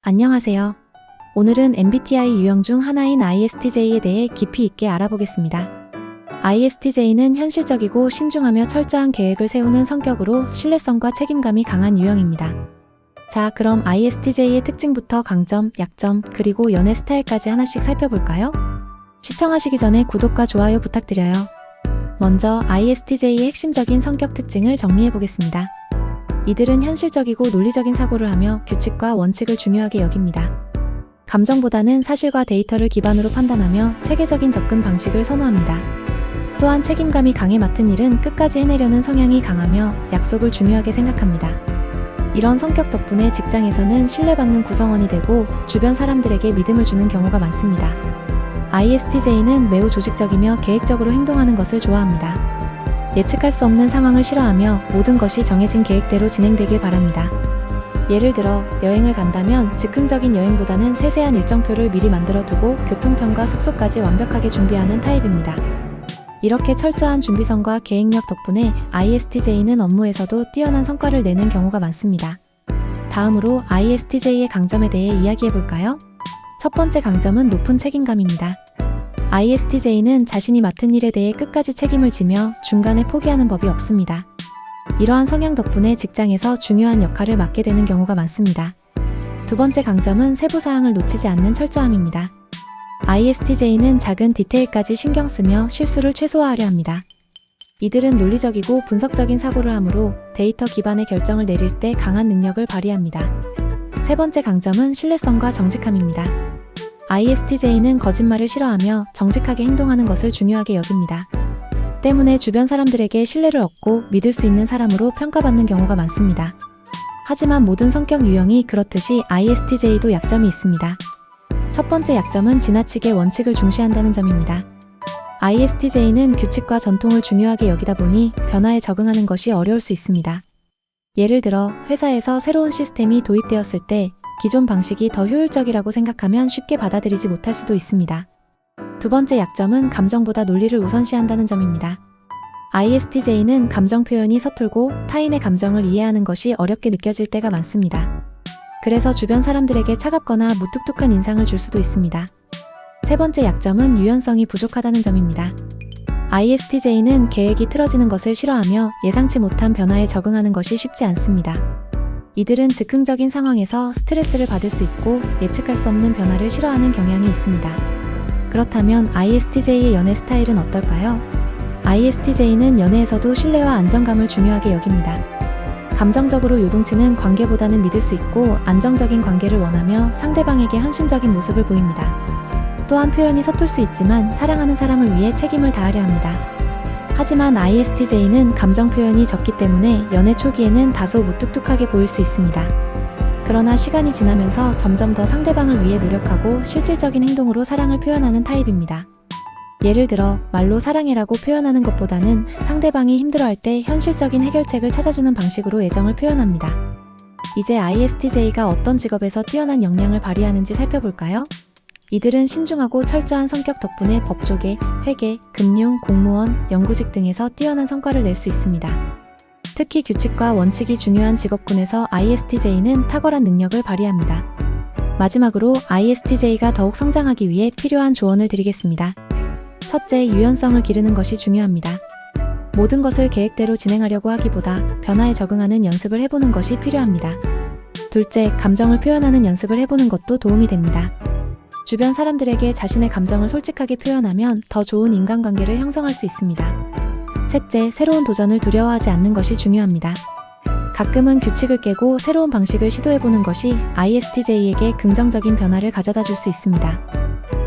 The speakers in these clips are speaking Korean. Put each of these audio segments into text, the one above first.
안녕하세요. 오늘은 MBTI 유형 중 하나인 ISTJ에 대해 깊이 있게 알아보겠습니다. ISTJ는 현실적이고 신중하며 철저한 계획을 세우는 성격으로 신뢰성과 책임감이 강한 유형입니다. 자, 그럼 ISTJ의 특징부터 강점, 약점, 그리고 연애 스타일까지 하나씩 살펴볼까요? 시청하시기 전에 구독과 좋아요 부탁드려요. 먼저 ISTJ의 핵심적인 성격 특징을 정리해보겠습니다. 이들은 현실적이고 논리적인 사고를 하며 규칙과 원칙을 중요하게 여깁니다. 감정보다는 사실과 데이터를 기반으로 판단하며 체계적인 접근 방식을 선호합니다. 또한 책임감이 강해 맡은 일은 끝까지 해내려는 성향이 강하며 약속을 중요하게 생각합니다. 이런 성격 덕분에 직장에서는 신뢰받는 구성원이 되고 주변 사람들에게 믿음을 주는 경우가 많습니다. ISTJ는 매우 조직적이며 계획적으로 행동하는 것을 좋아합니다. 예측할 수 없는 상황을 싫어하며 모든 것이 정해진 계획대로 진행되길 바랍니다. 예를 들어 여행을 간다면 즉흥적인 여행보다는 세세한 일정표를 미리 만들어 두고 교통편과 숙소까지 완벽하게 준비하는 타입입니다. 이렇게 철저한 준비성과 계획력 덕분에 ISTJ는 업무에서도 뛰어난 성과를 내는 경우가 많습니다. 다음으로 ISTJ의 강점에 대해 이야기해볼까요? 첫 번째 강점은 높은 책임감입니다. ISTJ는 자신이 맡은 일에 대해 끝까지 책임을 지며 중간에 포기하는 법이 없습니다. 이러한 성향 덕분에 직장에서 중요한 역할을 맡게 되는 경우가 많습니다. 두 번째 강점은 세부사항을 놓치지 않는 철저함입니다. ISTJ는 작은 디테일까지 신경 쓰며 실수를 최소화하려 합니다. 이들은 논리적이고 분석적인 사고를 하므로 데이터 기반의 결정을 내릴 때 강한 능력을 발휘합니다. 세 번째 강점은 신뢰성과 정직함입니다. ISTJ는 거짓말을 싫어하며 정직하게 행동하는 것을 중요하게 여깁니다. 때문에 주변 사람들에게 신뢰를 얻고 믿을 수 있는 사람으로 평가받는 경우가 많습니다. 하지만 모든 성격 유형이 그렇듯이 ISTJ도 약점이 있습니다. 첫 번째 약점은 지나치게 원칙을 중시한다는 점입니다. ISTJ는 규칙과 전통을 중요하게 여기다 보니 변화에 적응하는 것이 어려울 수 있습니다. 예를 들어 회사에서 새로운 시스템이 도입되었을 때 기존 방식이 더 효율적이라고 생각하면 쉽게 받아들이지 못할 수도 있습니다. 두 번째 약점은 감정보다 논리를 우선시한다는 점입니다. ISTJ는 감정 표현이 서툴고 타인의 감정을 이해하는 것이 어렵게 느껴질 때가 많습니다. 그래서 주변 사람들에게 차갑거나 무뚝뚝한 인상을 줄 수도 있습니다. 세 번째 약점은 유연성이 부족하다는 점입니다. ISTJ는 계획이 틀어지는 것을 싫어하며 예상치 못한 변화에 적응하는 것이 쉽지 않습니다. 이들은 즉흥적인 상황에서 스트레스를 받을 수 있고 예측할 수 없는 변화를 싫어하는 경향이 있습니다. 그렇다면 ISTJ의 연애 스타일은 어떨까요? ISTJ는 연애에서도 신뢰와 안정감을 중요하게 여깁니다. 감정적으로 요동치는 관계보다는 믿을 수 있고 안정적인 관계를 원하며 상대방에게 헌신적인 모습을 보입니다. 또한 표현이 서툴 수 있지만 사랑하는 사람을 위해 책임을 다하려 합니다. 하지만 ISTJ는 감정 표현이 적기 때문에 연애 초기에는 다소 무뚝뚝하게 보일 수 있습니다. 그러나 시간이 지나면서 점점 더 상대방을 위해 노력하고 실질적인 행동으로 사랑을 표현하는 타입입니다. 예를 들어 말로 사랑해라고 표현하는 것보다는 상대방이 힘들어할 때 현실적인 해결책을 찾아주는 방식으로 애정을 표현합니다. 이제 ISTJ가 어떤 직업에서 뛰어난 역량을 발휘하는지 살펴볼까요? 이들은 신중하고 철저한 성격 덕분에 법조계, 회계, 금융, 공무원, 연구직 등에서 뛰어난 성과를 낼 수 있습니다. 특히 규칙과 원칙이 중요한 직업군에서 ISTJ는 탁월한 능력을 발휘합니다. 마지막으로 ISTJ가 더욱 성장하기 위해 필요한 조언을 드리겠습니다. 첫째, 유연성을 기르는 것이 중요합니다. 모든 것을 계획대로 진행하려고 하기보다 변화에 적응하는 연습을 해보는 것이 필요합니다. 둘째, 감정을 표현하는 연습을 해보는 것도 도움이 됩니다. 주변 사람들에게 자신의 감정을 솔직하게 표현하면 더 좋은 인간관계를 형성할 수 있습니다. 셋째, 새로운 도전을 두려워하지 않는 것이 중요합니다. 가끔은 규칙을 깨고 새로운 방식을 시도해보는 것이 ISTJ에게 긍정적인 변화를 가져다 줄 수 있습니다.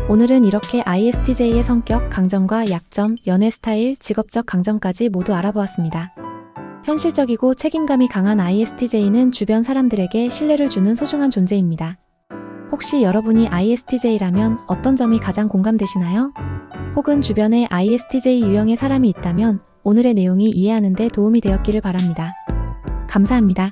오늘은 이렇게 ISTJ의 성격, 강점과 약점, 연애 스타일, 직업적 강점까지 모두 알아보았습니다. 현실적이고 책임감이 강한 ISTJ는 주변 사람들에게 신뢰를 주는 소중한 존재입니다. 혹시 여러분이 ISTJ라면 어떤 점이 가장 공감되시나요? 혹은 주변에 ISTJ 유형의 사람이 있다면 오늘의 내용이 이해하는 데 도움이 되었기를 바랍니다. 감사합니다.